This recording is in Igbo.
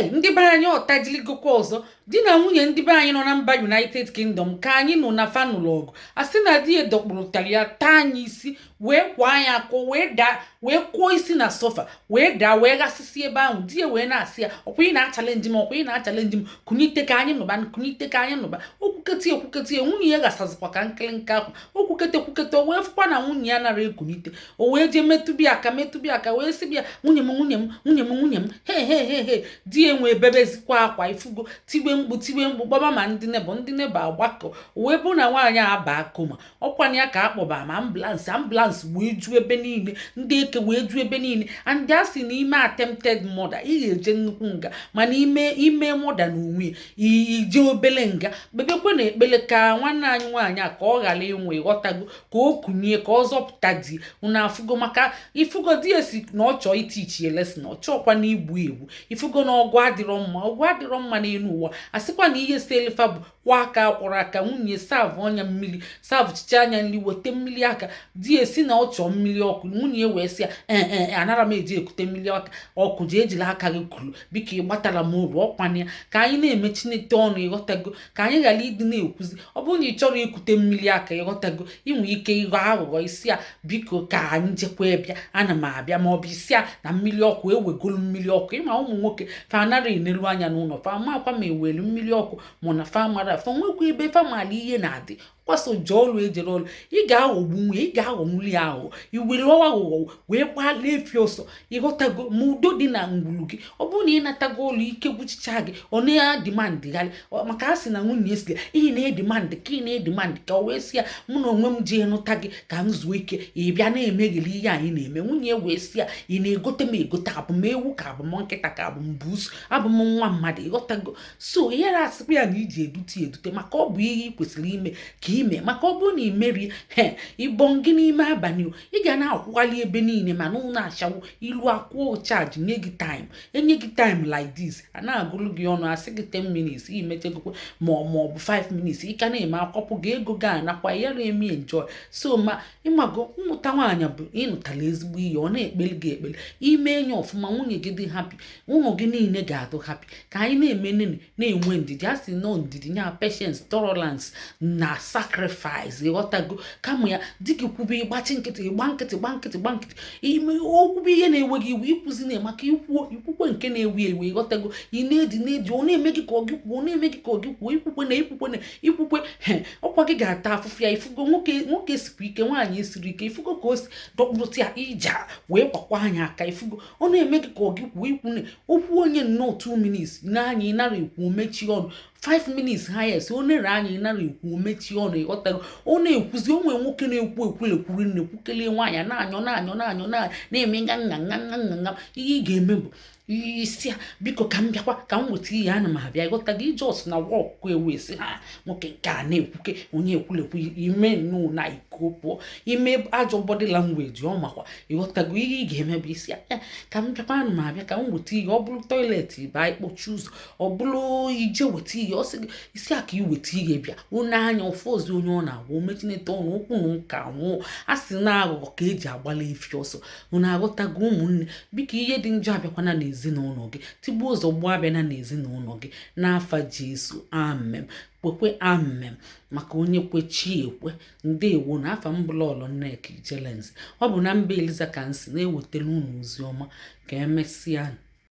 ndị be anyị ọtajiligokwa ọzọ di na nwunye ndị be anyị nọ na mba United Kingdom ka anyị nọ na fanụlụ ọgụ a sị na di ya dọkpụrụtara ya taa anyị isi wee kwaa anyị akọ wee kwụọ isi na sofa wee daa wee ghasịsị ebe ahụ di ya wee na-asị ya ọkwa ị na-achalenji m ọkwa ị na-achalenji m kunite ka anyị nụba kunite ka anyị nụba okwukete nwunye ya ghasazikwa ka nkịlịnka akwa okwukete o wee fụkwa na nwunye ya nara ekunite o wee jee metụbi aka wee sị bịa nwunye m he di ya nwee bebezikwa akwa ifugo tiwe mkpu gbaba ma ndị nebo agbakọ wee bụ na nwaanyị a baa koma ọkwanye ya ka akpọba ma ambulance wee ju ebe niile ndị eke wee ju ebe niile and a sị n'ime attempted murder ị ga-eje nnukwu nga mana ime murder na onwe ije obele nga kpebekwe na ekpele ka nwanne anyị nwaanyị a ka ọ ghara inwe ghọtago ka o kunye ka ọ zọpụta di unu afụgo maka ifugo di esi na ọ chọọ itichi ya lesson ọ chọọkwa na igbu ifugo na ọgụ adịrọ mma n'elu ụwa asịkwa na ihe selifa bụ kwa aka akwụrụ aka nwunye savụ ọnya mmiri savụ chicha anya nri weta mmiri aka di esi na ọ chọọ mmiri ọkụ nwunye wee sị ya anara m eji ekute mmiri ọkụ ji ejila aka gị kuru biko ị gbatara m uru ọkwanye ya ka anyị na-eme Chineke ọnụ ịghọtago ka anyị ghara ịdị na-ekwuzi ọ bụrụ na ị chọrọ ikute mmiri aka ịghọtago inwe ike ịghọ aghụghọ isi ya biko ka anyị jekwa bịa ana m abịa ma ọ bụ isi ya na mmiri ọkụ ewegolu mmiri ọkụ ịma ụmụ nwoke fa anara enelu anya n'ụlọ fa makwa ma ewelu mmiri ọkụ mụ na fa mara fa nwekwa ebe fa mara ihe na-adị kwaso jee ọrụ ejere ọrụ ị ga-aghọgbu nwunye ị ga-aghọgbuli ya aghụghọ iwere aghụghọ wee gbalaa efi ọsọ ịghọtago ma udo dị na ngwulu gị ọ bụrụ na ị natago ọrụ ike gwuchicha gị ọ na-edimandịgharị maka a sị na nwunye esi ihe na-edimandị ka o wee sị ya mụ na onwe m jee nụta gị ka m zuo ike ị bịa na-emegheli ihe anyị na-eme nwunye wee sị ya ị na-egote m egote abụ m ewu ka abụ m nkịta ka abụ m buusu abụ m nwa mmadụ ịghọtago so ihe na-asịkwa ya na iji edute maka ọ bụ ihe ị kwesịrị ime ka ime maka ọ bụrụ na ị merie ịbọ gị n'ime abalị ị ga na-akwụkwali ebe niile ma na ụlọ achawo ilu akwụọ chaji nye gị enye gị time like this a na-agụlụ gị ọnụ asị gị 10 minutes imechegokwe ma ọ bụ 5 minutes ị ka na-eme akwapụ gị ego gị anakwa ya na-eme enjoy so ma ịmago mmụta nwaanyị bụ ịnụtala ezigbo ihe ọ na-ekpeli gị ekpele ime enye ọfụma nwunye gị dị happy ụmụ gị niile ga-adụ happy ka anyị na-eme na-enwe ndidi a sị nọ ndidi nya patience tolerance na sacrifice ịghọtago kama ya dị gị kwube ịgbachi nkịtị gba nkịtị ime okwube ihe na-ewe gị iwe ikwuzi na maka ikwukwe nke na-ewe ewe ịghọtago ị na-edi ọ na-eme gị ka ọ gị kwuo ikwukwe ọkwa gị ga-ata afụfụ ya ifugo nwoke sikwa ike nwaanyị esiri ike ifugo ka o si dọkpụrụta ya ija wee kwakwa anya aka ifugo ọ na-eme gị ka ọ gị kwuo okwu onye nnọọ 2 minutes n'anya ị nara ekwu mechi ọnụ 5 minutes highest ọ na-ere anya ị nara ekwu mechi ọnụ ịghọtago ọ na-ekwuzi onwe nwoke na-ekwu ekwulekwuri na-ekwukele nwaanyị na-anyọ na-eme nga ihe ị ga-eme bụ isi biko ka m bịakwa ka m weta ihe ana m abịa ịghọtago ijos na wọkụ ewesi ha nwoke nke a na-ekwuke onye ekwulekwu ime nnụ na iko pụọ ime ajọ body language ọ makwa ịghọtago ihe ị ga-eme bụ isi ka m bịakwa ana m abịa ka m weta ihe ọ bụrụ toilet ba ikpochi ụzọ ọ bụrụ ije weta ihe ọ sị gị isi a ka ị weta ihe bịa onye anya ụfụ ozi onye ọ na-agwa omechinete ọnụ okwu na nka nwụọ a sị na aghụghọ ka eji agbala efi ọsọ unu aghọtago ụmụnne biko ihe dị njọ abịakwana n'ezinụlọ gị tigbuo ụzọ gbuo abịana n'ezinụlọ gị n'afa Jesu amen kwekwe amen maka onye kwechi ekwe ndeewo na afa mbụlọlọ Nneka Ijelenze ọ bụ na mba Eliza ka nsi na-ewetara unu ozi ọma ka emesịa